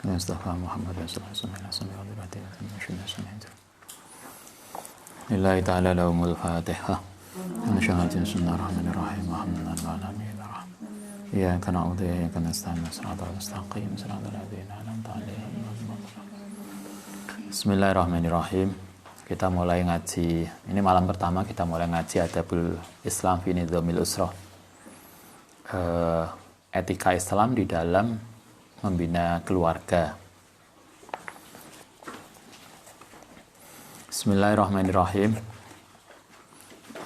Mustafa Muhammad sallallahu alaihi wasallam. Lillahi ta'ala lahumul fatihah. Bismillahirrahmanirrahim. Iyyaka na'budu wa iyyaka nasta'in. Shiratal mustaqim. Shiratal ladzina an'amta 'alaihim. Bismillahirrahmanirrahim. Kita mulai ngaji. Ini malam pertama kita mulai ngaji Adabul Islam fi Nizamil Usrah. Etika Islam di dalam membina keluarga. Bismillahirrahmanirrahim.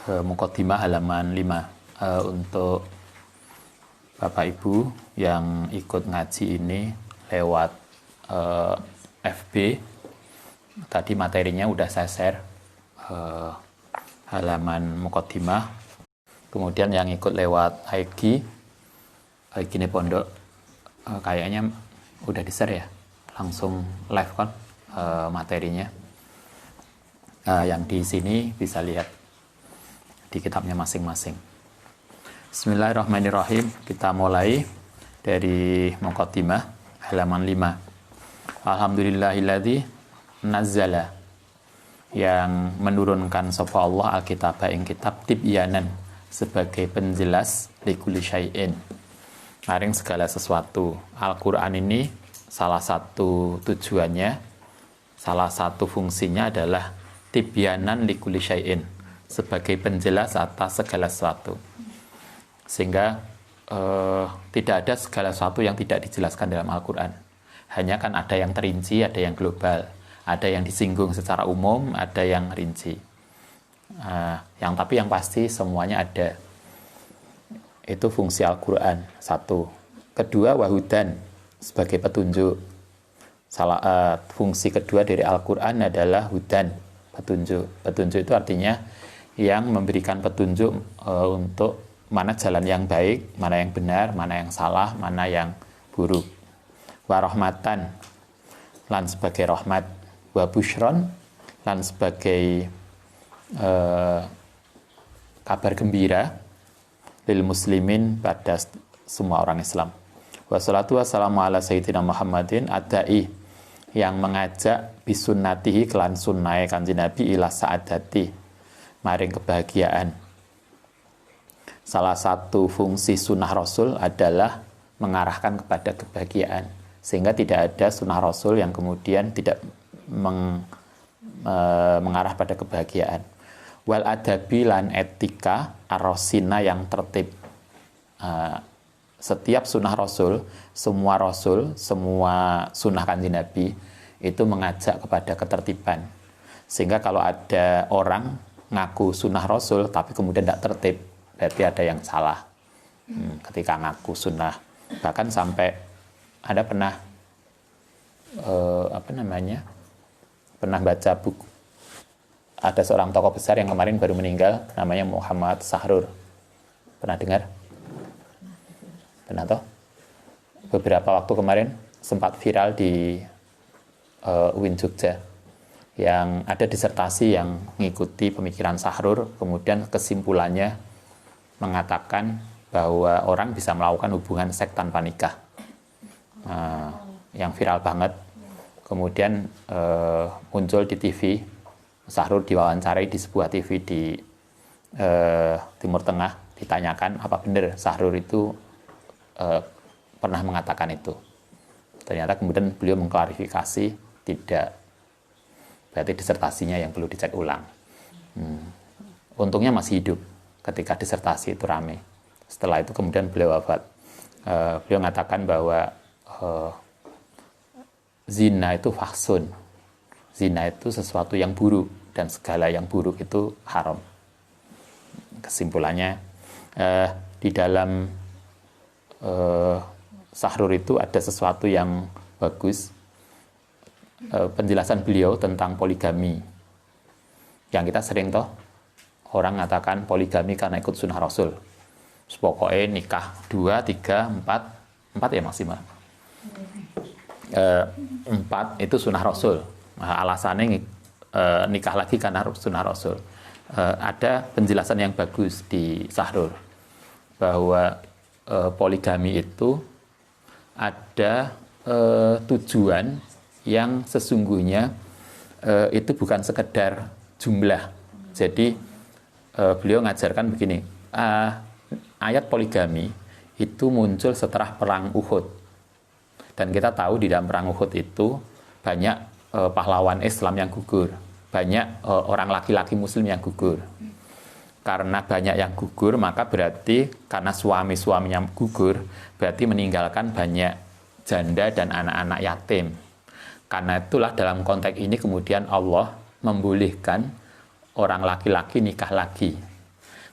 Muqaddimah halaman 5. Untuk Bapak Ibu yang ikut ngaji ini lewat FB, tadi materinya udah saya share halaman muqaddimah. Kemudian yang ikut lewat IG ini pondok, kayaknya udah di share ya, langsung live kan materinya. Yang di sini bisa lihat di kitabnya masing-masing. Bismillahirrahmanirrahim. Kita mulai dari muqaddimah halaman 5. Alhamdulillahilladzi nazzala, yang menurunkan sapa Allah alkitab ing kitab tibyanan sebagai penjelas likulli syai'in, maring segala sesuatu. Al-Qur'an ini salah satu tujuannya, salah satu fungsinya adalah tibyanan likulli syai'in, sebagai penjelas atas segala sesuatu. Sehingga tidak ada segala sesuatu yang tidak dijelaskan dalam Al-Qur'an. Hanya kan ada yang terinci, ada yang global, ada yang disinggung secara umum, ada yang rinci. Tapi yang pasti semuanya ada. Itu fungsi Al-Qur'an, satu. Kedua, wahudan, sebagai petunjuk. Fungsi kedua dari Al-Qur'an adalah hudan, petunjuk. Petunjuk itu artinya yang memberikan petunjuk untuk mana jalan yang baik, mana yang benar, mana yang salah, mana yang buruk. Wa rahmatan, lan sebagai rahmat. Wa busyron, lan sebagai kabar gembira lil muslimin, pada semua orang Islam. Wassalatu wassalamu ala sayyidina Muhammadin adai, yang mengajak bisunnatihi kelan sunnah Kanjeng Nabi ila sa'adati, maring kebahagiaan. Salah satu fungsi sunnah Rasul adalah mengarahkan kepada kebahagiaan, sehingga tidak ada sunnah Rasul yang kemudian tidak mengarah pada kebahagiaan. Wal adabi lan etika arrosina, yang tertib. Setiap sunnah Rasul, semua sunnah Kanjeng Nabi itu mengajak kepada ketertiban. Sehingga kalau ada orang ngaku sunnah Rasul tapi kemudian tidak tertib, berarti ada yang salah ketika ngaku sunnah. Bahkan sampai Anda pernah pernah baca buku, ada seorang tokoh besar yang kemarin baru meninggal, namanya Muhammad Sahrur. Pernah dengar? Pernah toh? Beberapa waktu kemarin sempat viral di UIN Jogja, yang ada disertasi yang mengikuti pemikiran Sahrur, kemudian kesimpulannya mengatakan bahwa orang bisa melakukan hubungan seks tanpa nikah. Yang viral banget. Kemudian muncul di TV, Sahrur diwawancarai di sebuah TV di Timur Tengah, ditanyakan apa benar Sahrur itu pernah mengatakan itu. Ternyata kemudian beliau mengklarifikasi tidak, berarti disertasinya yang perlu dicek ulang. Untungnya masih hidup ketika disertasi itu rame. Setelah itu kemudian beliau wafat. Beliau mengatakan bahwa zina itu fahsun. Zina itu sesuatu yang buruk, dan segala yang buruk itu haram. Kesimpulannya, di dalam Sahrur itu ada sesuatu yang bagus, penjelasan beliau tentang poligami. Yang kita sering toh, orang mengatakan poligami karena ikut sunnah Rasul. Pokoknya nikah 2, 3, 4 ya maksimal. 4 itu sunnah Rasul. Alasannya nikah lagi karena sunnah Rasul. Ada penjelasan yang bagus di Sahrur bahwa poligami itu ada tujuan yang sesungguhnya itu bukan sekedar jumlah. Jadi beliau ngajarkan begini, ayat poligami itu muncul setelah perang Uhud, dan kita tahu di dalam perang Uhud itu banyak pahlawan Islam yang gugur, banyak orang laki-laki muslim yang gugur. Karena banyak yang gugur, maka berarti karena suami-suaminya gugur, berarti meninggalkan banyak janda dan anak-anak yatim. Karena itulah dalam konteks ini kemudian Allah membolehkan orang laki-laki nikah lagi.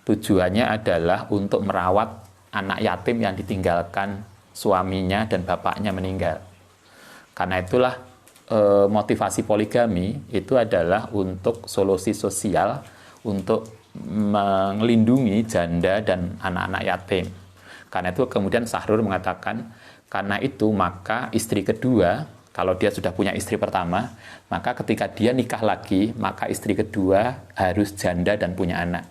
Tujuannya adalah untuk merawat anak yatim yang ditinggalkan suaminya dan bapaknya meninggal. Karena itulah motivasi poligami itu adalah untuk solusi sosial, untuk melindungi janda dan anak-anak yatim. Karena itu kemudian Sahrur mengatakan, karena itu maka istri kedua, kalau dia sudah punya istri pertama, maka ketika dia nikah lagi, maka istri kedua harus janda dan punya anak.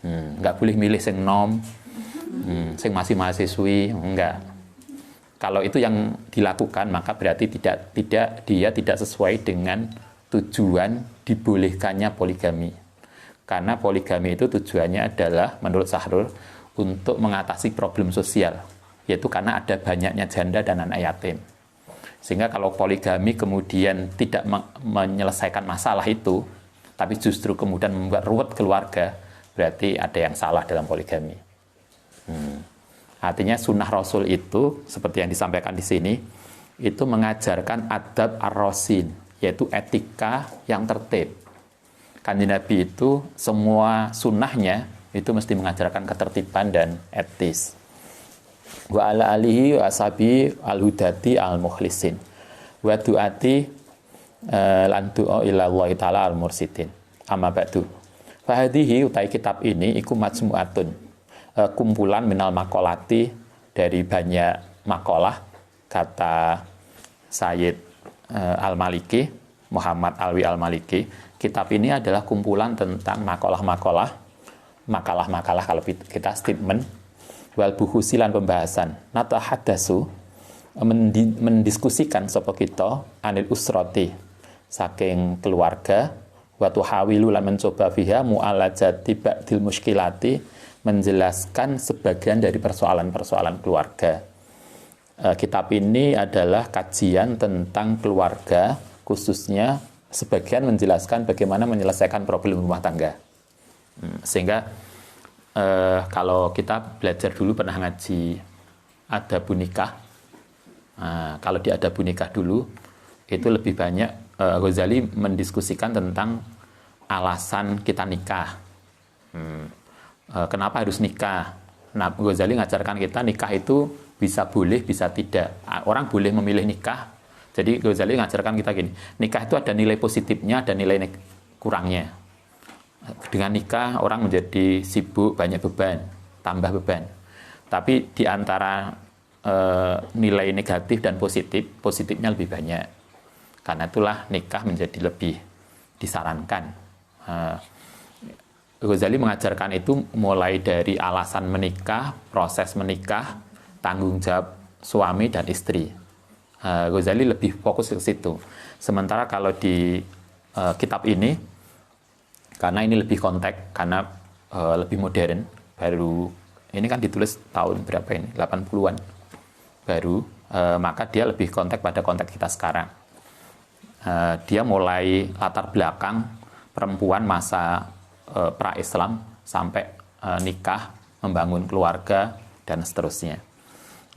Nggak boleh milih sing nom, sing masih mahasiswi, enggak. Kalau itu yang dilakukan, maka berarti dia tidak sesuai dengan tujuan dibolehkannya poligami. Karena poligami itu tujuannya adalah menurut Sahrur untuk mengatasi problem sosial, yaitu karena ada banyaknya janda dan anak yatim. Sehingga kalau poligami kemudian tidak menyelesaikan masalah itu, tapi justru kemudian membuat ruwet keluarga, berarti ada yang salah dalam poligami. Artinya sunnah Rasul itu seperti yang disampaikan di sini, itu mengajarkan adab ar-rasin, yaitu etika yang tertib. Kanjeng Nabi itu semua sunnahnya itu mesti mengajarkan ketertiban dan etis. Wa ala alihi wa ashabi al-hudati al-mukhlisin wa du'ati lan du'a ila Allah ta'ala al-mursidin. Amma ba'du. Fahadihi utai kitab ini iku majmu'atun, kumpulan minal makolati, dari banyak makalah, kata Sayyid Al-Maliki, Muhammad Alwi Al-Maliki. Kitab ini adalah kumpulan tentang makalah-makalah kalau kita statement, wal buhusilan pembahasan, natahaddasu mendiskusikan sapa kita anil usrati saking keluarga, wa tuhawilu lan mencoba fiha mu'alajati ba'dil muskilati, menjelaskan sebagian dari persoalan-persoalan keluarga. Kitab ini adalah kajian tentang keluarga, khususnya sebagian menjelaskan bagaimana menyelesaikan problem rumah tangga. Sehingga kalau kita belajar dulu pernah ngaji adabun nikah. Kalau di adabun nikah dulu itu lebih banyak Ghazali mendiskusikan tentang alasan kita nikah. Kenapa harus nikah? Nah, Ghazali ngajarkan kita nikah itu bisa boleh, bisa tidak. Orang boleh memilih nikah. Jadi Ghazali ngajarkan kita gini, nikah itu ada nilai positifnya, ada nilai kurangnya. Dengan nikah orang menjadi sibuk, banyak beban, tambah beban. Tapi di antara nilai negatif dan positifnya lebih banyak. Karena itulah nikah menjadi lebih disarankan. Ghazali mengajarkan itu mulai dari alasan menikah, proses menikah, tanggung jawab suami dan istri. Ghazali lebih fokus ke situ. Sementara kalau di kitab ini, karena ini lebih konteks, karena lebih modern, baru ini kan ditulis tahun berapa ini? 80-an baru, maka dia lebih konteks pada konteks kita sekarang. Dia mulai latar belakang perempuan masa pra-Islam sampai nikah, membangun keluarga, dan seterusnya.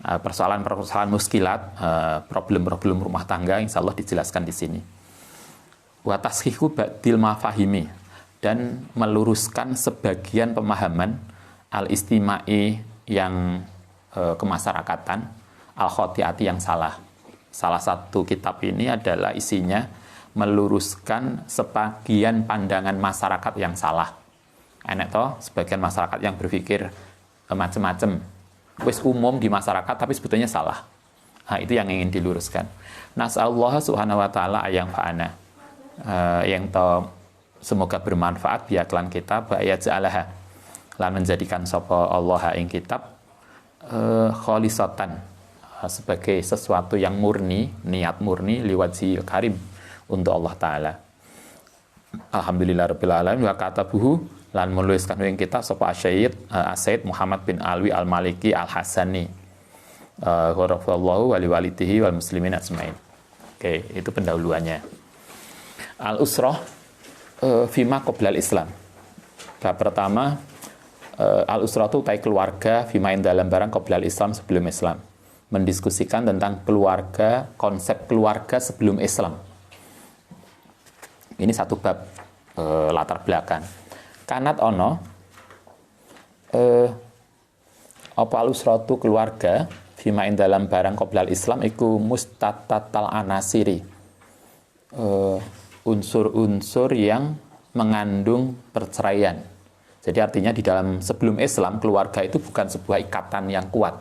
Persoalan-persoalan muskilat, problem-problem rumah tangga, insya Allah dijelaskan di sini. Wa tashihu ba'dil mafahimi, dan meluruskan sebagian pemahaman al-istimai yang kemasyarakatan, al-khotiati yang salah. Salah satu kitab ini adalah isinya meluruskan sebagian pandangan masyarakat yang salah. Enak toh, sebagian masyarakat yang berpikir macam-macam. Wis umum di masyarakat tapi sebetulnya salah. Nah, itu yang ingin diluruskan. Nas'allahu subhanahu wa ta'ala ayang fa'ana. Yang to semoga bermanfaat biaklan kita ba'ya ja'alaha. Lan menjadikan sapa Allah ing kitab khalisatan, sebagai sesuatu yang murni, niat murni liwajhil karim untuk Allah Ta'ala. Alhamdulillah Rabbil Alamin. Wa katabuhu lan menuliskan ing kita sapa Sayyid Muhammad bin Alwi Al-Maliki Al-Hasani ghaffarallahu wa liwalidihi wal muslimin ajmain. Oke, itu pendahuluannya. Al-Usrah fima qoblal Islam. Bab pertama, Al-Usrah itu utai keluarga fima in dalam barang qoblal Islam, sebelum Islam. Mendiskusikan tentang keluarga, konsep keluarga sebelum Islam. Ini satu bab latar belakang. Kanat ono apa al-usratu keluarga fima in dalam barang qoblal Islam iku mustatatal anasiri. Unsur-unsur yang mengandung perceraian. Jadi artinya di dalam sebelum Islam keluarga itu bukan sebuah ikatan yang kuat,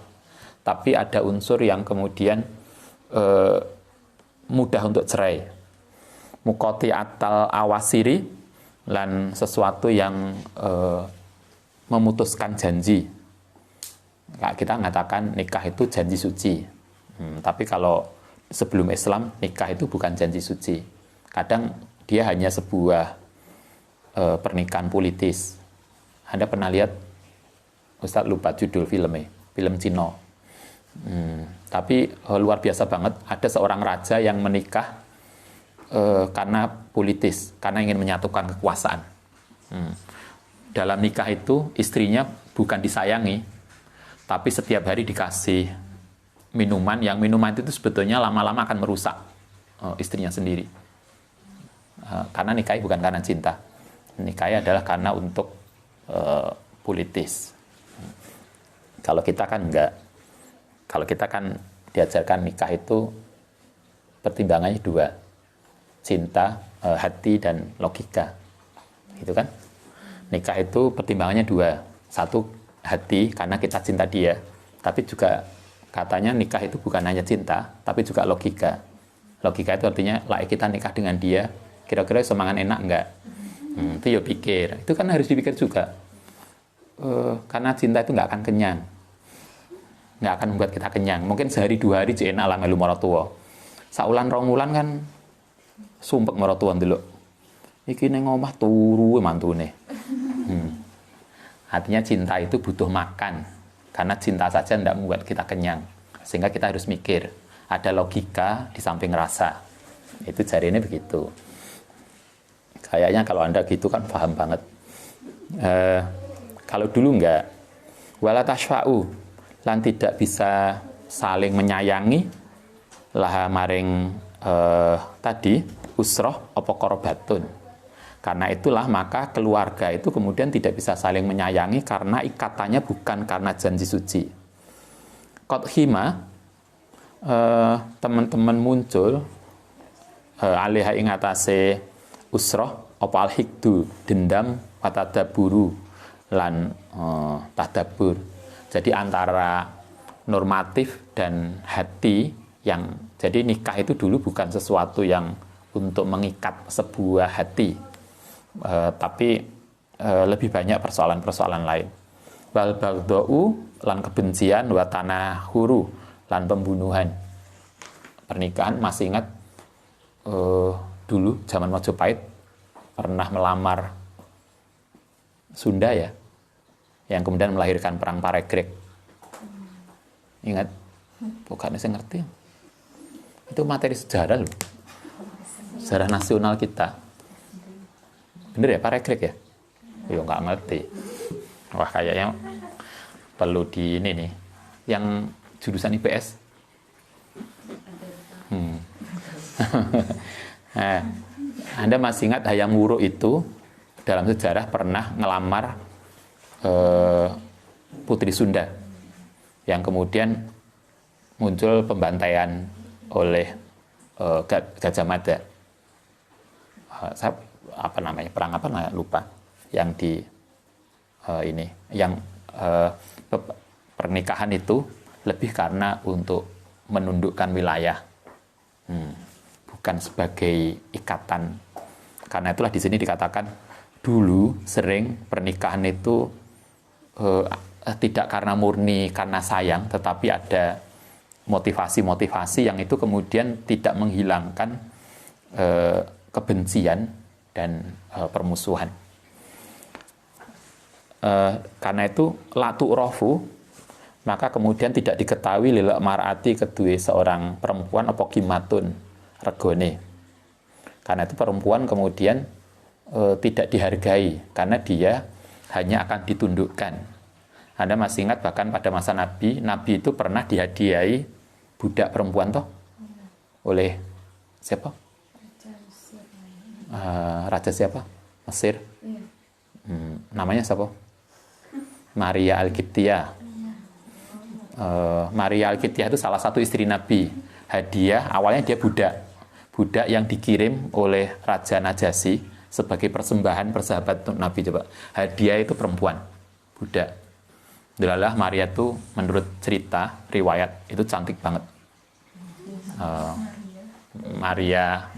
tapi ada unsur yang kemudian mudah untuk cerai. Mukoti atal awasiri lan sesuatu yang memutuskan janji. Kita mengatakan nikah itu janji suci. Tapi kalau sebelum Islam nikah itu bukan janji suci. Kadang dia hanya sebuah pernikahan politis. Anda pernah lihat, Ustadz lupa judul filmnya, film Cina. Tapi luar biasa banget. Ada seorang raja yang menikah karena politis, karena ingin menyatukan kekuasaan. Dalam nikah itu istrinya bukan disayangi, tapi setiap hari dikasih minuman, yang minuman itu sebetulnya lama-lama akan merusak istrinya sendiri. Karena nikah bukan karena cinta, nikah adalah karena untuk politis. Kalau kita kan enggak. Kalau kita kan diajarkan nikah itu pertimbangannya dua, cinta, hati, dan logika. Gitu kan? Nikah itu pertimbangannya dua. Satu, hati, karena kita cinta dia. Tapi juga katanya nikah itu bukan hanya cinta, tapi juga logika. Logika itu artinya, lah kita nikah dengan dia, kira-kira semangat enak enggak? Itu ya pikir. Itu kan harus dipikir juga. Karena cinta itu enggak akan kenyang. Enggak akan membuat kita kenyang. Mungkin sehari dua hari enak lah melu maratuwa. Saulan rong wulan kan sumpek maratuwa ndelok. Iki ning omah turu mantune. Artinya cinta itu butuh makan. Karena cinta saja tidak membuat kita kenyang. Sehingga kita harus mikir. Ada logika di samping rasa. Itu jarinya begitu. Kayaknya kalau Anda gitu kan paham banget. Kalau dulu enggak. Wala tashfa'u. Lan tidak bisa saling menyayangi. Laha maring tadi. Usroh apa korobatun. Karena itulah maka keluarga itu kemudian tidak bisa saling menyayangi karena ikatannya bukan karena janji suci. Kothima teman-teman muncul alaiha ing atase usroh apa al-hikdu dendam watadaburu lan tadabur. Jadi antara normatif dan hati yang jadi nikah itu dulu bukan sesuatu yang untuk mengikat sebuah hati. Tapi lebih banyak persoalan-persoalan lain. Wal baghdau lan kebencian wa tanahuru lan pembunuhan. Pernikahan masih ingat dulu zaman Majapahit pernah melamar Sunda ya, yang kemudian melahirkan perang Paregreg. Ingat? Bukan saya ngerti. Itu materi sejarah loh. Sejarah nasional kita. Bener ya, Paregreg ya? Ya nggak ngerti. Wah kayaknya perlu di ini nih. Yang jurusan IPS. Nah, Anda masih ingat Hayam Wuruk itu dalam sejarah pernah ngelamar Putri Sunda. Yang kemudian muncul pembantaian oleh Gajah Mada. Perang apa nggak lupa yang di ini yang pernikahan itu lebih karena untuk menundukkan wilayah, bukan sebagai ikatan. Karena itulah di sini dikatakan dulu sering pernikahan itu tidak karena murni karena sayang, tetapi ada motivasi-motivasi yang itu kemudian tidak menghilangkan kebencian dan permusuhan. Karena itu latu rofu, maka kemudian tidak diketahui lilak mar'ati kedua seorang perempuan apa kimatun regone. Karena itu perempuan kemudian tidak dihargai karena dia hanya akan ditundukkan. Anda masih ingat bahkan pada masa Nabi itu pernah dihadiahi budak perempuan toh oleh siapa? Raja siapa? Mesir. Namanya siapa? Maria Al-Qibtiyah. Maria Al-Qibtiyah itu salah satu istri Nabi. Hadiah awalnya dia budak yang dikirim oleh Raja Najasyi sebagai persembahan persahabat Nabi. Coba hadiah itu perempuan, budak. Delalah Maria itu menurut cerita riwayat itu cantik banget. Maria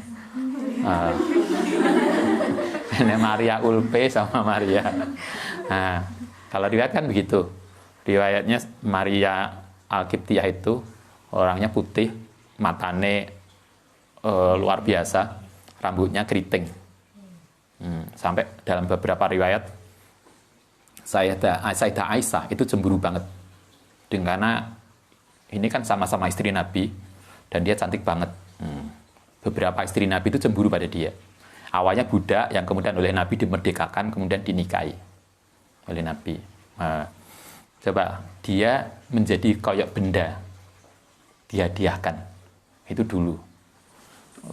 Maria Ulpe sama Maria. Nah, kalau riwayat kan begitu. Riwayatnya Maria Al-Qibtiyah itu orangnya putih, matane luar biasa, rambutnya keriting. Sampai dalam beberapa riwayat Sayyidah Aisyah itu cemburu banget. Karena ini kan sama-sama istri Nabi dan dia cantik banget. Beberapa istri Nabi itu cemburu pada dia. Awalnya budak yang kemudian oleh Nabi dimerdekakan, kemudian dinikahi oleh Nabi. Coba dia menjadi koyok benda, dihadiahkan. Itu dulu.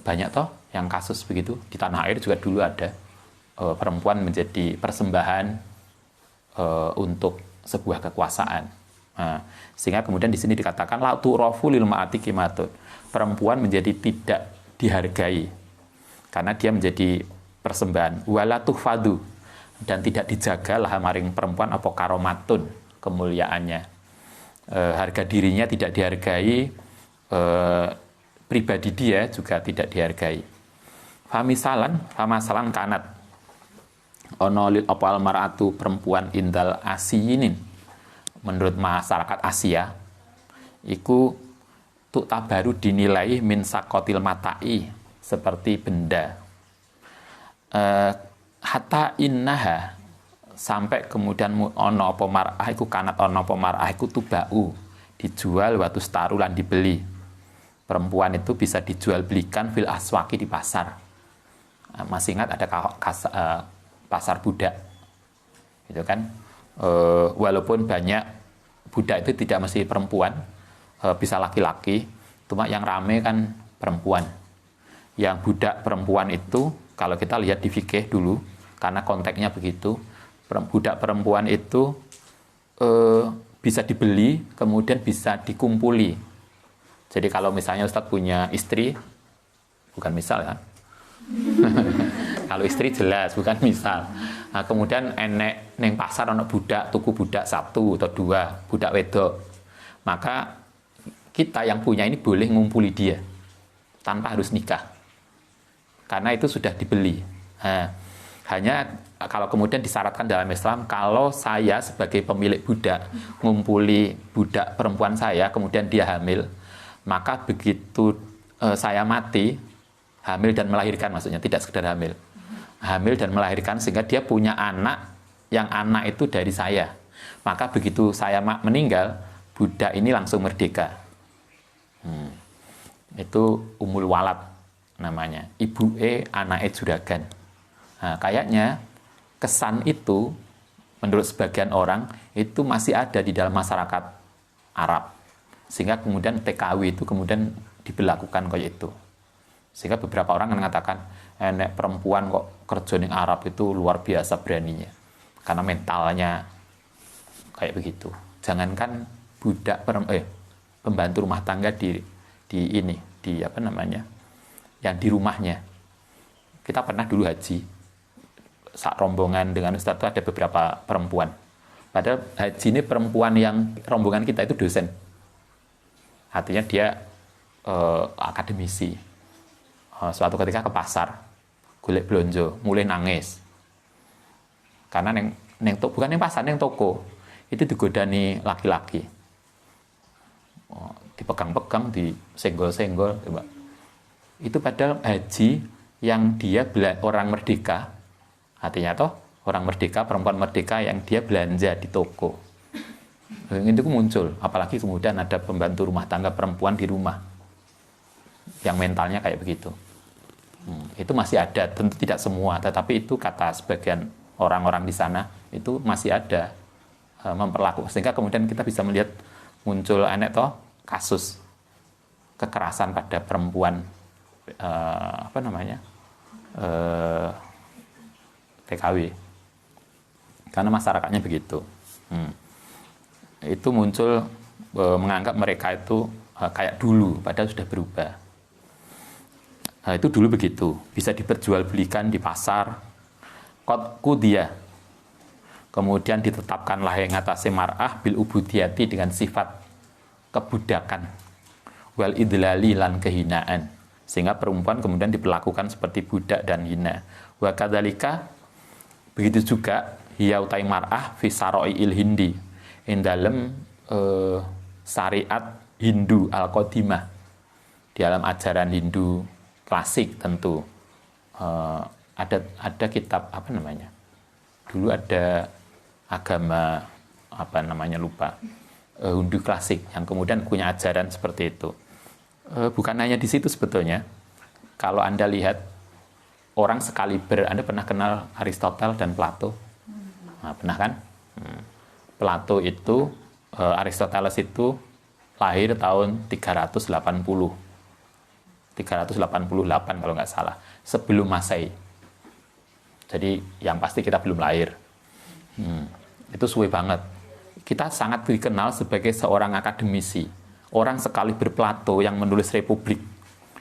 Banyak toh yang kasus begitu. Di tanah air juga dulu ada perempuan menjadi persembahan untuk sebuah kekuasaan. Sehingga kemudian di sini dikatakan la tu'rafu lil ma'ati qimatun. Perempuan menjadi tidak dihargai karena dia menjadi persembahan. Wala tuhfadu, dan tidak dijaga lah maring perempuan apa karomatun, kemuliaannya. Harga dirinya tidak dihargai, pribadi dia juga tidak dihargai. Famasalan kanat ono lil opal maratu perempuan indal asiyinin, menurut masyarakat Asia iku tuk tabaru dinilai min sakotil matai, seperti benda. Hatta innaha, sampai kemudian ono apa mar'ah iku kanat ono apa mar'ah iku tubau, dijual waktu staru lan dibeli. Perempuan itu bisa dijual belikan fil aswaki, di pasar. Masih ingat ada pasar budak gitu kan. Walaupun banyak budak itu tidak mesti perempuan, bisa laki-laki, cuma yang rame kan perempuan. Yang budak perempuan itu kalau kita lihat di fikih dulu, karena konteksnya begitu, budak perempuan itu bisa dibeli, kemudian bisa dikumpuli. Jadi kalau misalnya Ustadz punya istri, bukan misal ya, kalau istri jelas, bukan misal. Nah, kemudian enek neng pasar ono budak, tuku budak 1 atau 2, budak wedok. Maka kita yang punya ini boleh ngumpuli dia tanpa harus nikah, karena itu sudah dibeli. Nah, hanya kalau kemudian disyaratkan dalam Islam, kalau saya sebagai pemilik budak ngumpuli budak perempuan saya, kemudian dia hamil, maka begitu saya mati, hamil dan melahirkan, maksudnya tidak sekedar hamil dan melahirkan, sehingga dia punya anak, yang anak itu dari saya, maka begitu saya meninggal, budak ini langsung merdeka. Itu umul walad namanya, ibu anake juragan. Nah, kayaknya kesan itu menurut sebagian orang itu masih ada di dalam masyarakat Arab, sehingga kemudian TKW itu kemudian diberlakukan kayak itu. Sehingga beberapa orang mengatakan enek perempuan kok kerja di Arab itu luar biasa beraninya, karena mentalnya kayak begitu. Jangankan budak pembantu rumah tangga di apa namanya, yang di rumahnya. Kita pernah dulu haji, saat rombongan dengan Ustadz itu ada beberapa perempuan. Padahal haji ini perempuan yang rombongan kita itu dosen, artinya dia akademisi. Suatu ketika ke pasar, golek blonjo, mulai nangis. Karena bukan yang pasar, yang toko, itu digodani laki-laki. dipegang-pegang, disenggol-senggol, coba. Itu padahal haji yang dia orang merdeka, artinya toh orang merdeka, perempuan merdeka yang dia belanja di toko. Itu muncul, apalagi kemudian ada pembantu rumah tangga perempuan di rumah yang mentalnya kayak begitu. Itu masih ada, tentu tidak semua, tetapi itu kata sebagian orang-orang di sana itu masih ada memperlakukan, sehingga kemudian kita bisa melihat muncul toh kasus kekerasan pada perempuan TKW, karena masyarakatnya begitu. Itu muncul menganggap mereka itu kayak dulu, padahal sudah berubah. Itu dulu begitu, bisa diperjualbelikan di pasar. Qad qudiyah, kemudian ditetapkanlah yang atasnya mar'ah bil ubudiyati dengan sifat kebudakan, wal idlali lan kehinaan, sehingga perempuan kemudian diperlakukan seperti budak dan hina. Wa kadzalika, begitu juga hiya utai mar'ah fi saro'il hindi, ing dalem syariat Hindu al-qadimah, di dalam ajaran Hindu klasik tentu. Ada kitab dulu ada agama lupa, Hindu klasik yang kemudian punya ajaran seperti itu. Bukan hanya di situ sebetulnya. Kalau Anda lihat orang sekaliber, Anda pernah kenal Aristoteles dan Plato? Nah, pernah kan? Plato itu, Aristoteles itu lahir tahun 388 kalau nggak salah, sebelum Masehi. Jadi yang pasti kita belum lahir. Itu suwe banget. Kita sangat dikenal sebagai seorang akademisi, orang sekaliber Plato yang menulis Republik,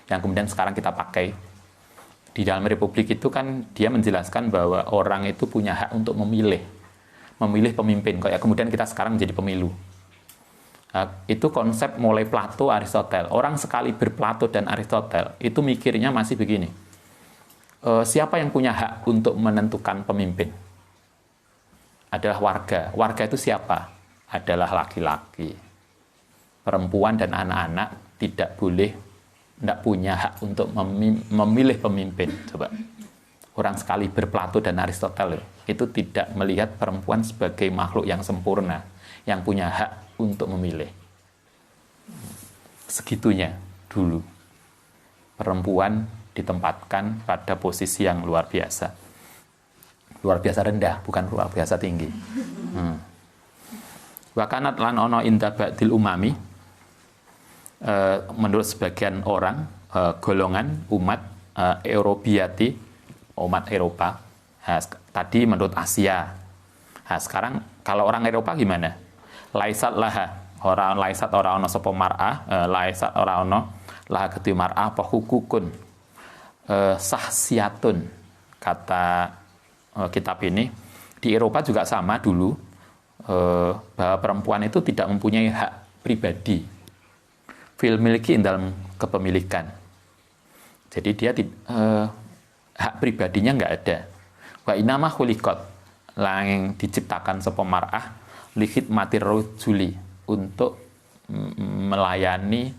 yang kemudian sekarang kita pakai. Di dalam Republik itu kan dia menjelaskan bahwa orang itu punya hak untuk memilih pemimpin, kayak kemudian kita sekarang menjadi pemilu. Nah, itu konsep mulai Plato, Aristoteles. Orang sekaliber Plato dan Aristoteles itu mikirnya masih begini. Siapa yang punya hak untuk menentukan pemimpin? Adalah warga. Warga itu siapa? Adalah laki-laki. Perempuan dan anak-anak tidak punya hak untuk memilih pemimpin. Coba. Orang sekaliber Plato dan Aristoteles itu tidak melihat perempuan sebagai makhluk yang sempurna, yang punya hak untuk memilih. Segitunya dulu. Perempuan ditempatkan pada posisi yang luar biasa. Luar biasa rendah, bukan luar biasa tinggi. Wa kanat lan ono inda ba'dil umami, menurut sebagian orang, golongan umat Eurobiati, umat Eropa. Tadi menurut Asia. Sekarang kalau orang Eropa gimana? Laisat laha, laisat ora ono sapa mar'ah, laisat ora ono laha kedhi mar'ah apa hukukun sahsiatun, kata kitab ini. Di Eropa juga sama dulu, bahwa perempuan itu tidak mempunyai hak pribadi fil milki dalam kepemilikan. Jadi dia hak pribadinya nggak ada. Wa inama khuliqat, yang diciptakan sapa mar'ah likhid matir rojuli, untuk melayani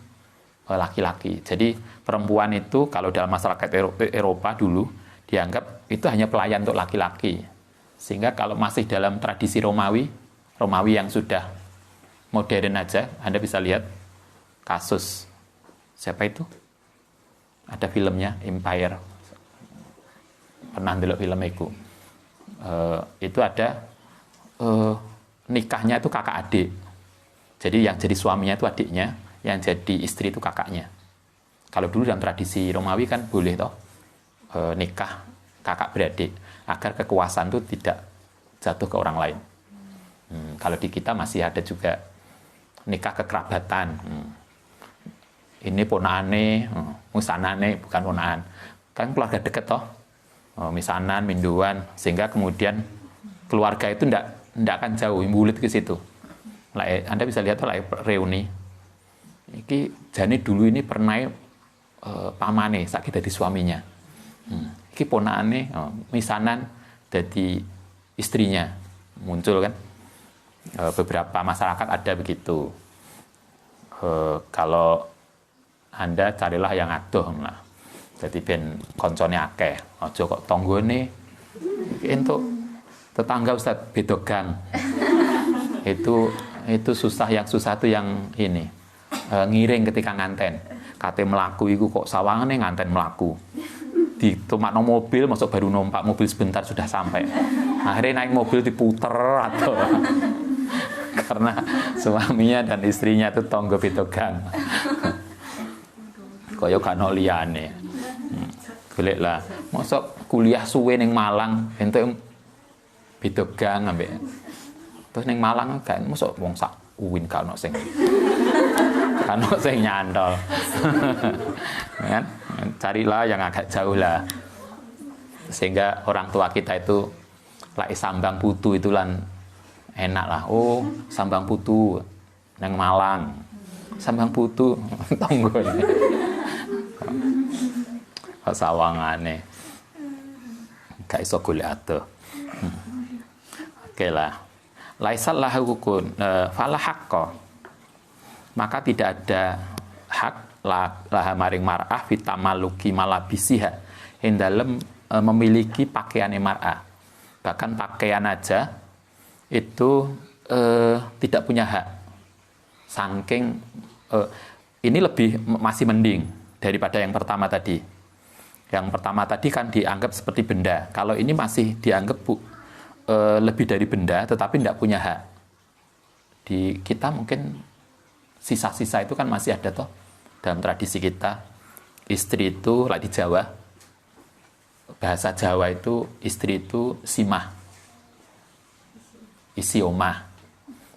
laki-laki. Jadi perempuan itu kalau dalam masyarakat Eropa dulu dianggap itu hanya pelayan untuk laki-laki. Sehingga kalau masih dalam tradisi Romawi yang sudah modern aja, Anda bisa lihat kasus siapa itu? Ada filmnya Empire. Pernah ndelok film itu. Itu ada nikahnya itu kakak adik. Jadi yang jadi suaminya itu adiknya, yang jadi istri itu kakaknya. Kalau dulu dalam tradisi Romawi kan boleh toh nikah kakak beradik, agar kekuasaan itu tidak jatuh ke orang lain. Kalau di kita masih ada juga nikah kekerabatan. Ini ponakane, misanane, bukan ponaan. Kan keluarga dekat toh. Misanan, minduan, sehingga kemudian keluarga itu tidak akan jauh, imbulit ke situ. Anda bisa lihat lah reuni. Iki jane dulu ini pernah pamane sakit dari suaminya. Iki ponakane misanan dari istrinya. Muncul kan. Beberapa masyarakat ada begitu. kalau Anda carilah yang adoh lah. Jadi ben koncone akeh. Aja kok tanggane entuk tetangga Ustaz beda gang. Itu susah, yang susah tuh yang ini. Ngiring ketika nganten. Kate melaku iku kok sawangane nganten melaku. Ditumakno mobil, masuk baru numpak mobil sebentar sudah sampai. Akhirnya naik mobil diputer atau karena suaminya dan istrinya itu tonggo beda gang. Kaya gak ono liyane. Golek lah. Mosok kuliah suwe ning Malang entuk beda gang ambek. Terus ning Malang gak mosok wong sak uwin gak ono sing nyantol. Kan? Carilah yang agak jauh lah. Sehingga orang tua kita itu lek sambang putu itu lan enak lah. Oh, sambang putu nang Malang. Sambang putu tonggone. Kok sawangane. Gak iso golek adoh. Oke lah. Laisal lahu hukun fala haqqo. Maka tidak ada hak laha maring mar'ah fitamaluki malabisiha ing dalem memiliki pakaian mar'ah. Bahkan pakaian aja itu tidak punya hak. Saking ini lebih masih mending daripada yang pertama tadi. Yang pertama tadi kan dianggap seperti benda. Kalau ini masih dianggap lebih dari benda, tetapi tidak punya hak. Di kita mungkin sisa-sisa itu kan masih ada toh dalam tradisi kita. Istri itu lah di Jawa, bahasa Jawa itu istri itu simah, isi omah.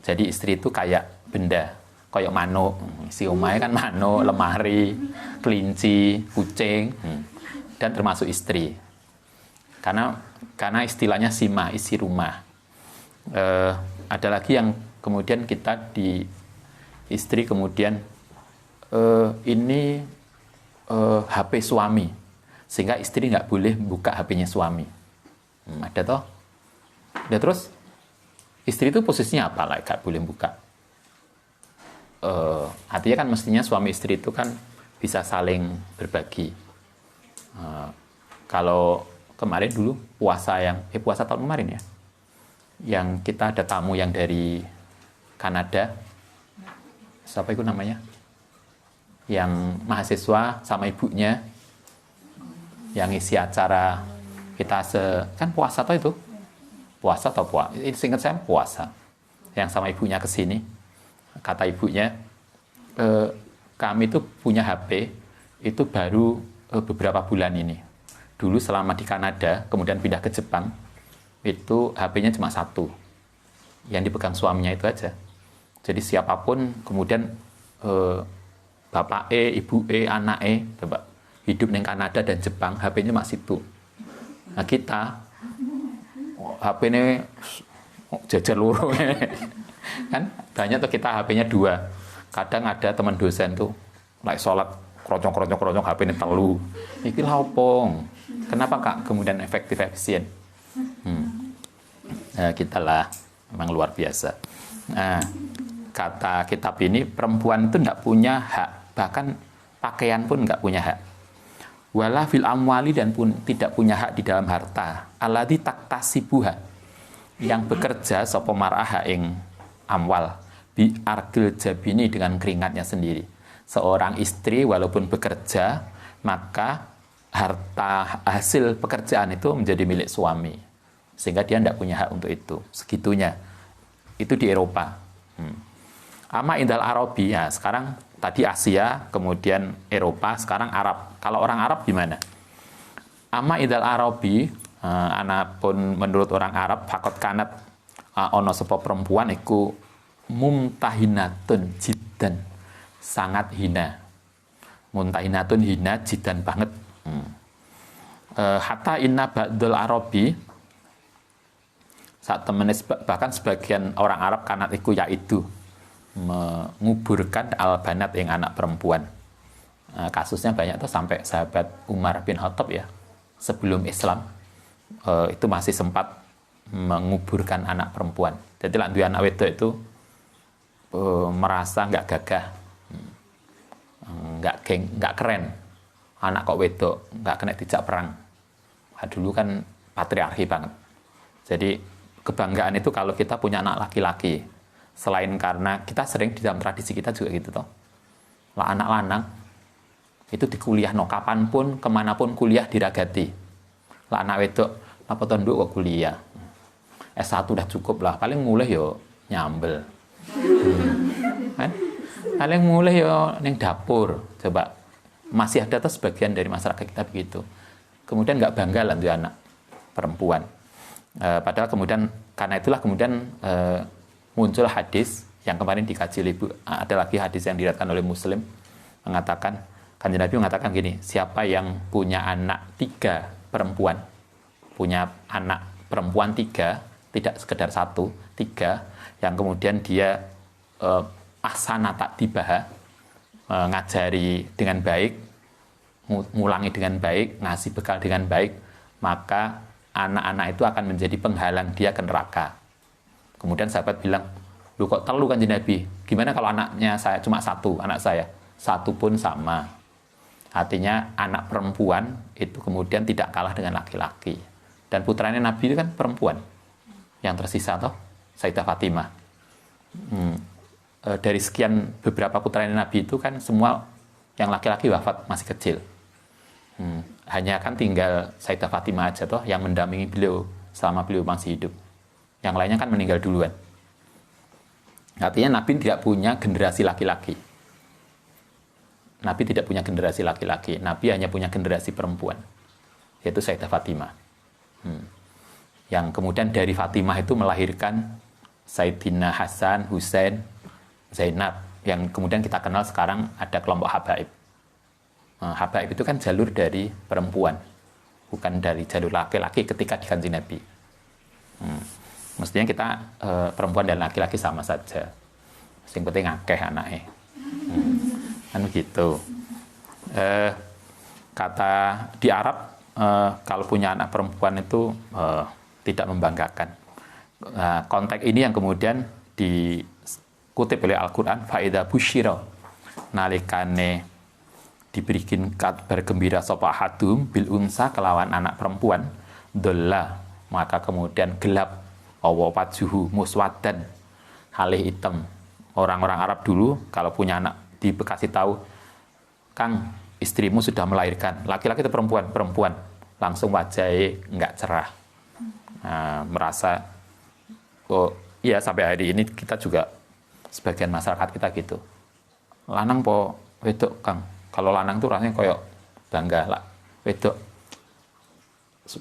Jadi istri itu kayak benda, kayak manuk. Isi omahnya kan manuk, lemari, kelinci, kucing, dan termasuk istri. Karena istilahnya simah, isi rumah. Ada lagi yang kemudian kita di istri kemudian ini HP suami, sehingga istri nggak boleh buka HP-nya suami. Ada toh? Ya terus istri itu posisinya apa lah? Nggak boleh buka. Artinya kan mestinya suami istri itu kan bisa saling berbagi. Kalau kemarin dulu puasa tahun kemarin ya, yang kita ada tamu yang dari Kanada, siapa itu namanya, yang mahasiswa sama ibunya yang isi acara kita kan puasa atau itu puasa seingat saya puasa, yang sama ibunya kesini, kata ibunya kami itu punya HP itu baru beberapa bulan ini. Dulu selama di Kanada, kemudian pindah ke Jepang, itu HP-nya cuma satu. Yang dipegang suaminya itu aja. Jadi siapapun, kemudian bapak ibu anak coba hidup di Kanada dan Jepang, HP-nya masih itu. Nah kita, HP-nya jajar loro. Kan banyak tuh kita HP-nya 2. Kadang ada teman dosen tuh, like sholat, kerocong HP-nya telu. Iki lha opong. Kenapa Kak kemudian efektif efisien? Nah, kita lah memang luar biasa. Nah, kata kitab ini perempuan itu tidak punya hak, bahkan pakaian pun nggak punya hak. Wala fil amwali, dan pun tidak punya hak di dalam harta. Alladzi taktasibuha, yang bekerja sapa mar'ah ing amwal bi argil jabini, dengan keringatnya sendiri. Seorang istri walaupun bekerja, maka harta hasil pekerjaan itu menjadi milik suami, sehingga dia tidak punya hak untuk itu. Segitunya. Itu di Eropa. Ama indal Arabi, ya sekarang tadi Asia, kemudian Eropa, sekarang Arab. Kalau orang Arab gimana? Ama indal Arabi, anapun menurut orang Arab, fakot kanat ono sepo perempuan iku mumtahinatun jiddan, sangat hina. Muntahinatun hina, jiddan banget. Hatta inna ba'dul Arabi, saat temen bahkan sebagian orang Arab kanat iku yaitu menguburkan al-banat yang anak perempuan. Kasusnya banyak tuh, sampai sahabat Umar bin Khattab ya, sebelum Islam itu masih sempat menguburkan anak perempuan. Jadi lantu anak wedok itu merasa nggak gagah, nggak keren. Anak kok wedok, nggak kena dijak perang. Nah, dulu kan patriarki banget. Jadi kebanggaan itu kalau kita punya anak laki-laki. Selain karena kita sering di dalam tradisi kita juga gitu toh. Lah anak lanang itu di kuliah no kapanpun, kemanapun kuliah diragati. Lah anak wedok, apa tahun kok kuliah? S1 udah cukup lah, paling mulai yo nyambel. Kan? Paling mulai yo neng dapur. Coba masih ada tuh sebagian dari masyarakat kita begitu. Kemudian nggak bangga lah tuh anak perempuan. Padahal kemudian karena itulah kemudian muncul hadis yang kemarin dikaji oleh Ibu. Ada lagi hadis yang diriwayatkan oleh Muslim mengatakan, Kanjeng Nabi mengatakan gini, siapa yang punya anak 3 perempuan, punya anak perempuan 3, tidak sekedar 1, 3, yang kemudian dia ahsana takdibaha, ngajari dengan baik, ngulangi dengan baik, ngasih bekal dengan baik, maka anak-anak itu akan menjadi penghalang dia ke neraka. Kemudian sahabat bilang, lu kok terlalu Kanjeng Nabi? Gimana kalau anaknya saya cuma 1, anak saya? 1 pun sama. Artinya anak perempuan itu kemudian tidak kalah dengan laki-laki. Dan putranya Nabi itu kan perempuan. Yang tersisa toh, Sayyidah Fatimah. Dari sekian beberapa putranya Nabi itu kan semua yang laki-laki wafat masih kecil. Hanya kan tinggal Sayyidah Fatimah aja toh yang mendampingi beliau selama beliau masih hidup. Yang lainnya kan meninggal duluan. Artinya Nabi tidak punya generasi laki-laki. Nabi tidak punya generasi laki-laki. Nabi hanya punya generasi perempuan. Yaitu Sayyidah Fatimah. Yang kemudian dari Fatimah itu melahirkan Sayyidina Hasan, Husain, Zainab. Yang kemudian kita kenal sekarang ada kelompok Habaib. Habaib itu kan jalur dari perempuan. Bukan dari jalur laki-laki ketika di Kanjeng Nabi. Mestinya kita perempuan dan laki-laki sama saja. Yang penting akeh anaknya. Kan begitu. Kata di Arab kalau punya anak perempuan itu tidak membanggakan. Konteks ini yang kemudian dikutip oleh Al-Quran, faida busyira, nalikane diberikan kabar gembira sapa hadum bil unsa kelawan anak perempuan, dolla, maka kemudian gelap wawajuhu muswadan, halih hitam. Orang-orang Arab dulu kalau punya anak dikasih tahu, Kang, istrimu sudah melahirkan, laki-laki atau perempuan? Perempuan. Langsung wajahnya nggak cerah. Merasa, oh iya sampai hari ini kita juga, sebagian masyarakat kita gitu. Lanang po wedok, Kang. Kalau lanang tuh rasanya koyok bangga lah. Wedok,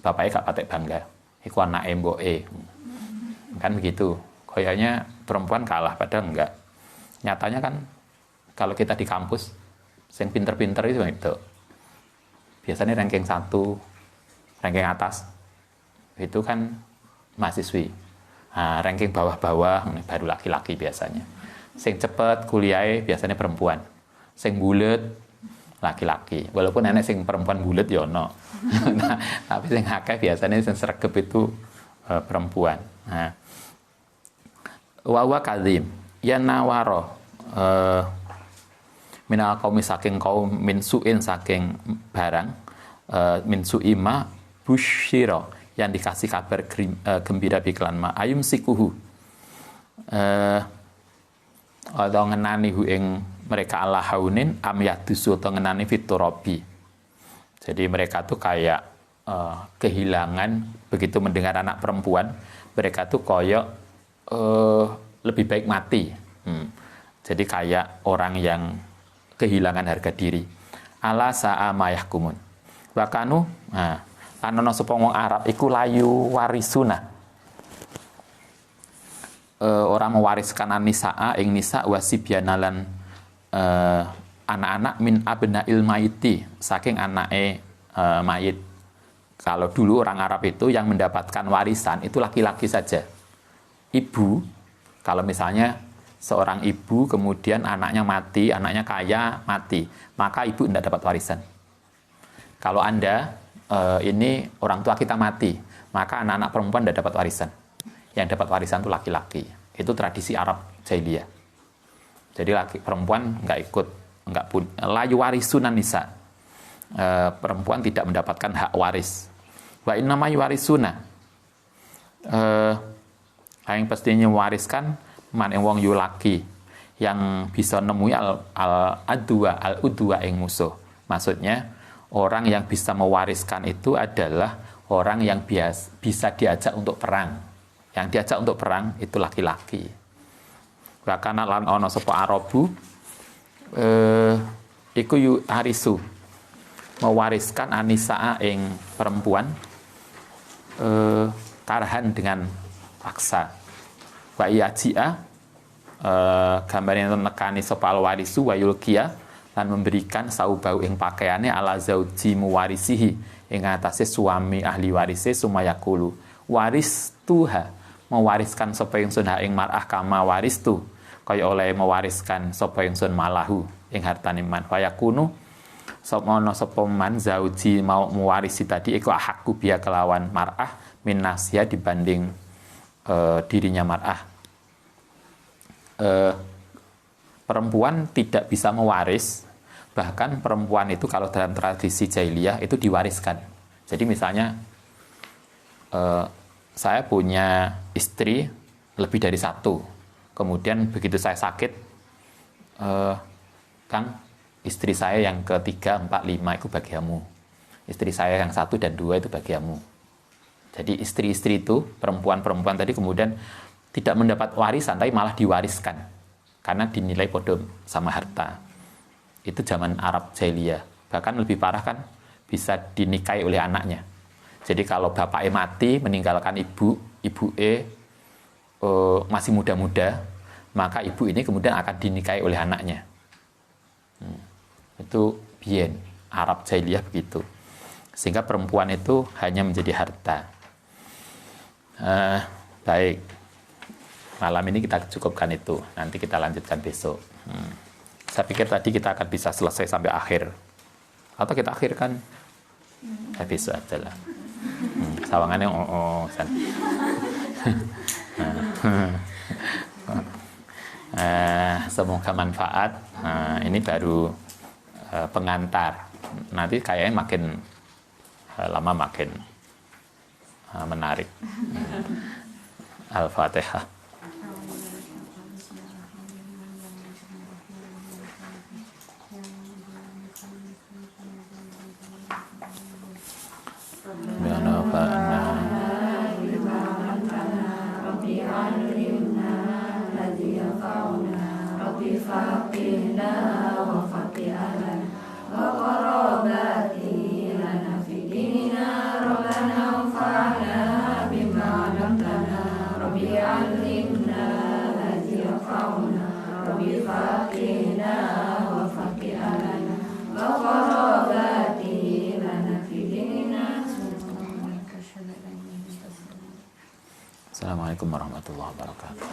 bapaknya gak patek bangga. Iku anak mboke. Kan begitu. Kayaknya perempuan kalah, padahal enggak. Nyatanya kan kalau kita di kampus yang pinter-pinter itu biasanya ranking 1, ranking atas itu kan mahasiswi. Ranking bawah-bawah baru laki-laki biasanya. Sing cepet kuliah biasanya perempuan. Sing bulet laki-laki. Walaupun enek sing perempuan bulet ya ono. Nah, tapi sing akeh biasanya sing sregep itu perempuan. Wa kadzim ya nawaro minal kaum saking kaum min suin saking barang min suima busyira yang dikasih kabar gembira biklan ma ayum sikuhu atau ngenani hu ing mereka Allah haunin am yadusu atau ngenani fiturabi. Jadi mereka tuh kayak kehilangan begitu mendengar anak perempuan, mereka tuh koyok lebih baik mati. Jadi kayak orang yang kehilangan harga diri. Ala sa'a mayahkumun. Wakanu, anono sepongong Arab iku layu warisuna. Orang mewariskan an-nisa'a ing nisa wasibyanalan anak-anak min abnail maiti saking anake mayit. Kalau dulu orang Arab itu yang mendapatkan warisan itu laki-laki saja. Ibu, kalau misalnya seorang ibu kemudian anaknya mati, anaknya kaya mati, maka ibu tidak dapat warisan. Kalau Anda ini orang tua kita mati, maka anak-anak perempuan tidak dapat warisan. Yang dapat warisan itu laki-laki. Itu tradisi Arab jahiliyah. Jadi perempuan nggak ikut enggak pun la yuwarisunan nisa. Perempuan tidak mendapatkan hak waris. Wa innama yuwarisuna. Yang pastinya mewariskan man wong yu laki yang bisa nemui al-udwa ing musuh. Maksudnya orang yang bisa mewariskan itu adalah orang yang bisa diajak untuk perang. Yang diajak untuk perang itu laki-laki. Bahkan lan ana sapa Arabu iku yu harisu mewariskan anisaa ing perempuan karahan dengan paksa. Wa iyajia gambarnya nekani sapa alwarisu wa yulqiya lan memberikan saubau ing pakaiane ala zauji muwarisihi ing atase suami ahli warise sumayakulu waris tuha mewariskan sapa ingsun ha ing mar'ah kama waristu kaya oleh mewariskan sapa ingsun malahu ing hartane man fayakunu sapa man zauji mau mewarisi tadi iku hakku biya kelawan mar'ah min nafsiha dibanding dirinya mar'ah. Perempuan tidak bisa mewaris, bahkan perempuan itu kalau dalam tradisi jahiliyah itu diwariskan. Jadi misalnya saya punya istri lebih dari satu, kemudian begitu saya sakit, Kang, istri saya yang ketiga, 4, 5 itu bagiamu. Istri saya yang 1 dan 2 itu bagiamu. Jadi istri-istri itu, perempuan-perempuan tadi kemudian tidak mendapat warisan, tapi malah diwariskan. Karena dinilai podo sama harta. Itu zaman Arab jahiliyah. Bahkan lebih parah kan, bisa dinikahi oleh anaknya. Jadi kalau bapaknya mati, meninggalkan ibu masih muda-muda, maka ibu ini kemudian akan dinikahi oleh anaknya. Itu bien, Arab jahiliyah begitu. Sehingga perempuan itu hanya menjadi harta. Baik, malam ini kita cukupkan itu. Nanti kita lanjutkan besok. Saya pikir tadi kita akan bisa selesai sampai akhir. Atau kita akhirkan besok aja lah. Sawangannya semoga manfaat. Ini baru pengantar. Nanti kayaknya makin lama makin menarik. Al-Fatihah. Assalamualaikum warahmatullahi wabarakatuh.